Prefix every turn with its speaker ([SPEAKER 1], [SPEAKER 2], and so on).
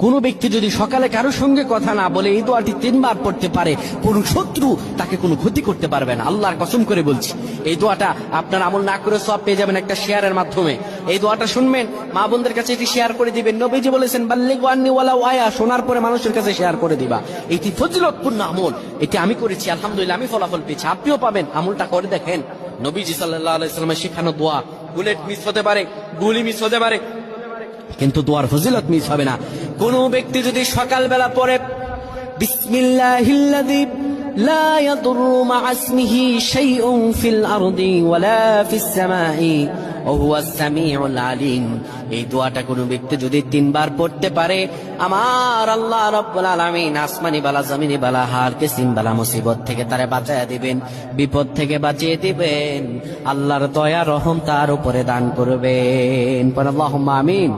[SPEAKER 1] কোন ব্যক্তি যদি সকালে কারো সঙ্গে কথা না বলে এই দোয়াটি 3 বার পড়তে পারে, কোন শত্রু তাকে কোনো ক্ষতি করতে পারবে না। আল্লাহর কসম করে বলছি, এই দোয়াটা আপনার আমল না করে সওয়াব পেয়ে যাবেন একটা শেয়ারের মাধ্যমে। এই দোয়াটা শুনবেন, মা বোনদের কাছে এটি শেয়ার করে দিবেন। নবীজি বলেছেন, বাল্লিগু আন্নি ওয়ালাউ আয়া, শোনার পরে মানুষের কাছে শেয়ার করে দিবা। এটি ফজিলতপূর্ণ আমল, এটি আমি করেছি, আলহামদুলিল্লাহ আমি ফলাফল পেয়েছি, আপনিও পাবেন। আমলটা করে দেখেন। নবীজি সাল্লাল্লাহু আলাইহি ওয়াসাল্লামের শেখানো দোয়া, বুলেট মিস হতে পারে, গুলি মিস হতে পারে, কিন্তু দোয়ার ফজিলত মিস হবে না। কোন ব্যক্তি যদি সকালবেলা পড়ে বিসমিল্লাহিল্লাযী লা ইয়াদুররু মা'a ইসমিহি শাইউন ফিল আরদি ওয়ালা ফিস সামাই ওয়া হুয়াস সামিউল আলিম, এই দোয়াটা কোন ব্যক্তি যদি 3 বার পড়তে পারে, আমার আল্লাহ রাব্বুল আলামিন আসমানি বালা জমিনি বালা হার কিসিম বালা মুসিবত থেকে তারে বাঁচায়া দিবেন, বিপদ থেকে বাঁচিয়ে দিবেন। আল্লাহর দয়া রহম তার উপরে দান করবেন। আল্লাহুম্মা আমিন।